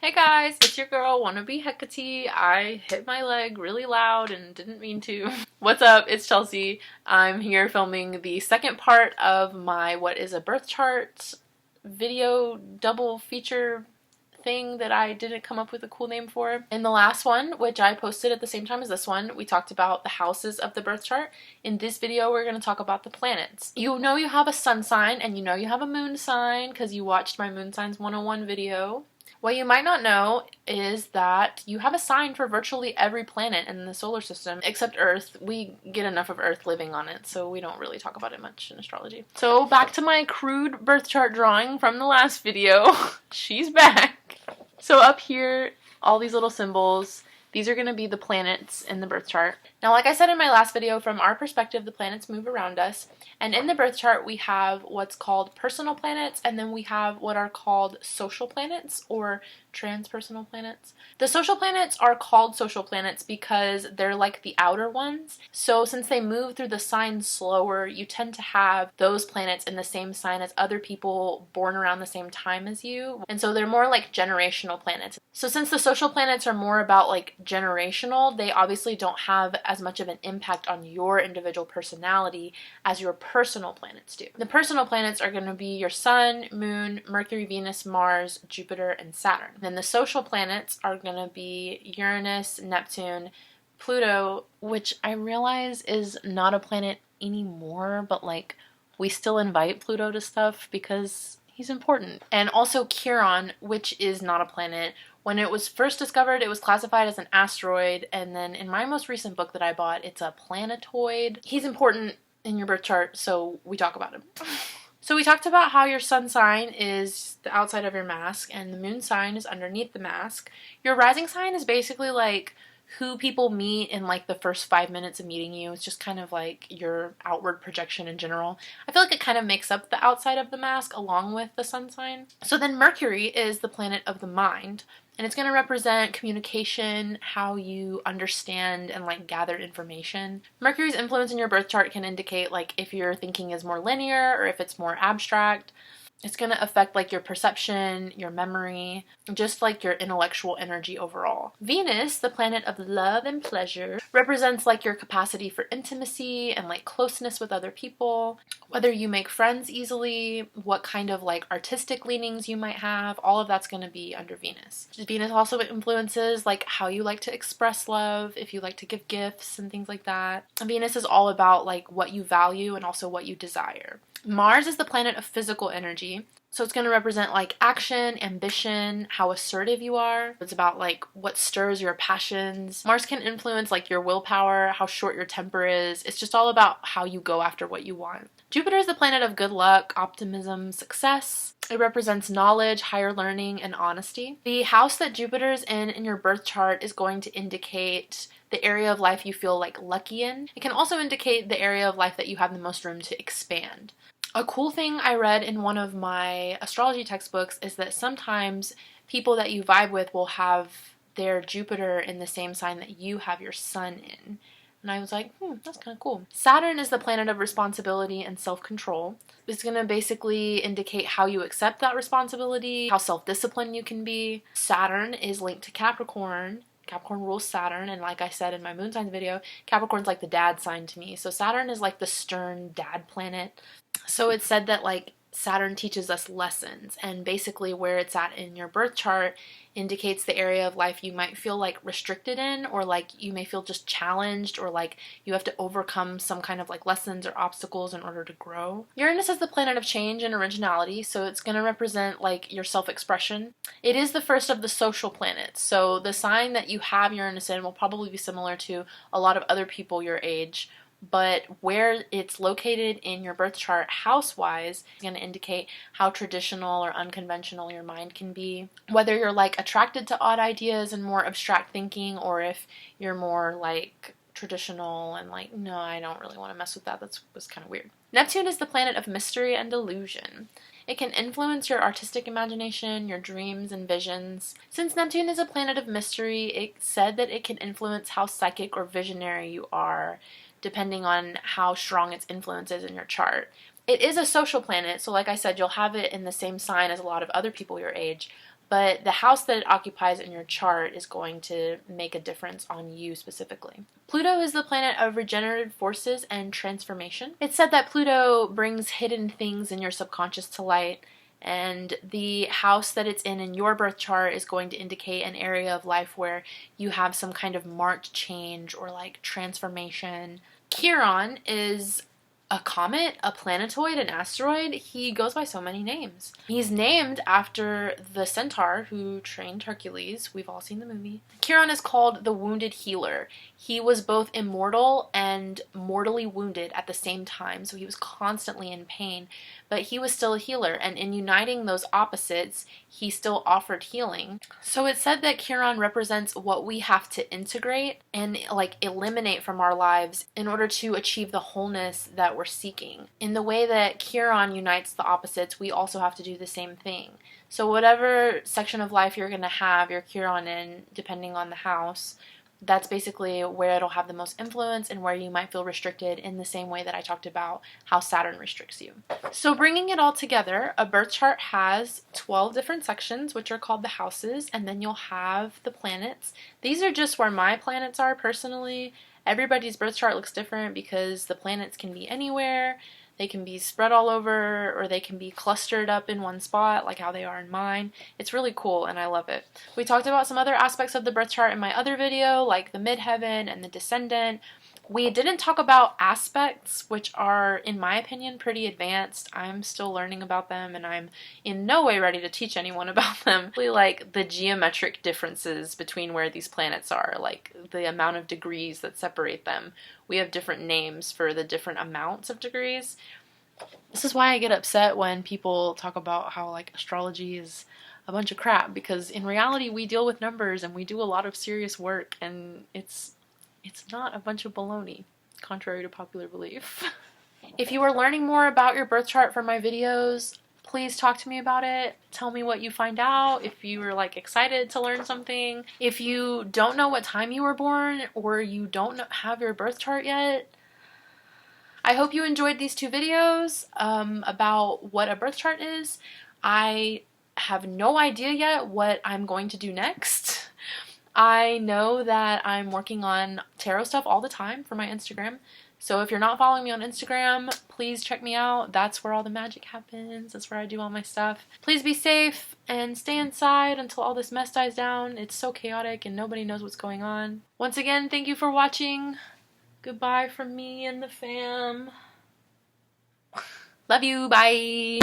Hey guys, it's your girl, Wannabe Hecate. I hit my leg really loud and didn't mean to. What's up? It's Chelsea. I'm here filming the second part of my What is a Birth Chart video double feature thing that I didn't come up with a cool name for. In the last one, which I posted at the same time as this one, we talked about the houses of the birth chart. In this video, we're going to talk about the planets. You know you have a sun sign and you know you have a moon sign because you watched my Moon Signs 101 video. What you might not know is that you have a sign for virtually every planet in the solar system, except Earth. We get enough of Earth living on it, so we don't really talk about it much in astrology. So back to my crude birth chart drawing from the last video. She's back. So up here, all these little symbols, these are going to be the planets in the birth chart. Now, like I said in my last video, from our perspective, the planets move around us. And in the birth chart, we have what's called personal planets, and then we have what are called social planets or transpersonal planets. The social planets are called social planets because they're like the outer ones. So since they move through the sign slower, you tend to have those planets in the same sign as other people born around the same time as you. And so they're more like generational planets. So since the social planets are more about like generational, they obviously don't have as much of an impact on your individual personality as your personal planets do. The personal planets are going to be your Sun, Moon, Mercury, Venus, Mars, Jupiter, and Saturn. Then the social planets are going to be Uranus, Neptune, Pluto, which I realize is not a planet anymore, but like we still invite Pluto to stuff because he's important. And also Chiron, which is not a planet. When it was first discovered, it was classified as an asteroid, and then in my most recent book that I bought, it's a planetoid. He's important in your birth chart, so we talk about him. So we talked about how your sun sign is the outside of your mask, and the moon sign is underneath the mask. Your rising sign is basically like who people meet in like the first 5 minutes of meeting you. It's just kind of like your outward projection in general. I feel like it kind of makes up the outside of the mask along with the sun sign. So then Mercury is the planet of the mind, and it's going to represent communication, how you understand and like gather information. Mercury's influence in your birth chart can indicate like if your thinking is more linear or if it's more abstract. It's going to affect like your perception, your memory, just like your intellectual energy overall. Venus, the planet of love and pleasure, represents like your capacity for intimacy and like closeness with other people, whether you make friends easily, what kind of like artistic leanings you might have, all of that's going to be under Venus. Venus also influences like how you like to express love, if you like to give gifts and things like that. And Venus is all about like what you value and also what you desire. Mars is the planet of physical energy, so it's going to represent like action, ambition, how assertive you are. It's about like what stirs your passions. Mars can influence like your willpower, how short your temper is. It's just all about how you go after what you want. Jupiter is the planet of good luck, optimism, success. It represents knowledge, higher learning, and honesty. The house that Jupiter's in your birth chart is going to indicate the area of life you feel like lucky in. It can also indicate the area of life that you have the most room to expand. A cool thing I read in one of my astrology textbooks is that sometimes people that you vibe with will have their Jupiter in the same sign that you have your sun in. And I was like, that's kind of cool. Saturn is the planet of responsibility and self-control. It's going to basically indicate how you accept that responsibility, how self-disciplined you can be. Saturn is linked to Capricorn. Capricorn rules Saturn, and like I said in my moon signs video, Capricorn's like the dad sign to me. So Saturn is like the stern dad planet. So it's said that like Saturn teaches us lessons, and basically where it's at in your birth chart indicates the area of life you might feel like restricted in, or like you may feel just challenged, or like you have to overcome some kind of like lessons or obstacles in order to grow. Uranus is the planet of change and originality, so it's going to represent like your self-expression. It is the first of the social planets, so the sign that you have Uranus in will probably be similar to a lot of other people your age, but where it's located in your birth chart house-wise is going to indicate how traditional or unconventional your mind can be. Whether you're like attracted to odd ideas and more abstract thinking, or if you're more like traditional and like, no, I don't really want to mess with that. That was kind of weird. Neptune is the planet of mystery and illusion. It can influence your artistic imagination, your dreams and visions. Since Neptune is a planet of mystery, it said that it can influence how psychic or visionary you are, depending on how strong its influence is in your chart. It is a social planet, so like I said, you'll have it in the same sign as a lot of other people your age, but the house that it occupies in your chart is going to make a difference on you specifically. Pluto is the planet of regenerative forces and transformation. It's said that Pluto brings hidden things in your subconscious to light, and the house that it's in your birth chart is going to indicate an area of life where you have some kind of marked change or like transformation. Chiron is a comet, a planetoid, an asteroid. He goes by so many names. He's named after the centaur who trained Hercules. We've all seen the movie. Chiron is called the wounded healer. He was both immortal and mortally wounded at the same time, so he was constantly in pain, but he was still a healer, and in uniting those opposites, he still offered healing. So it's said that Chiron represents what we have to integrate and like eliminate from our lives in order to achieve the wholeness that we're seeking. In the way that Chiron unites the opposites, we also have to do the same thing. So whatever section of life you're going to have your Chiron in, depending on the house, that's basically where it'll have the most influence and where you might feel restricted, in the same way that I talked about how Saturn restricts you. So bringing it all together, a birth chart has 12 different sections, which are called the houses, and then you'll have the planets. These are just where my planets are personally. Everybody's birth chart looks different because the planets can be anywhere. They can be spread all over, or they can be clustered up in one spot, like how they are in mine. It's really cool, and I love it. We talked about some other aspects of the birth chart in my other video, like the midheaven and the descendant. We didn't talk about aspects, which are, in my opinion, pretty advanced. I'm still learning about them, and I'm in no way ready to teach anyone about them. Really, like the geometric differences between where these planets are, like the amount of degrees that separate them. We have different names for the different amounts of degrees. This is why I get upset when people talk about how like astrology is a bunch of crap, because in reality we deal with numbers and we do a lot of serious work, and it's not a bunch of baloney, contrary to popular belief. If you are learning more about your birth chart from my videos, please talk to me about it. Tell me what you find out, if you were like excited to learn something. If you don't know what time you were born, or you don't have your birth chart yet, I hope you enjoyed these two videos about what a birth chart is. I have no idea yet what I'm going to do next. I know that I'm working on tarot stuff all the time for my Instagram. So if you're not following me on Instagram, please check me out. That's where all the magic happens. That's where I do all my stuff. Please be safe and stay inside until all this mess dies down. It's so chaotic and nobody knows what's going on. Once again, thank you for watching. Goodbye from me and the fam. Love you. Bye.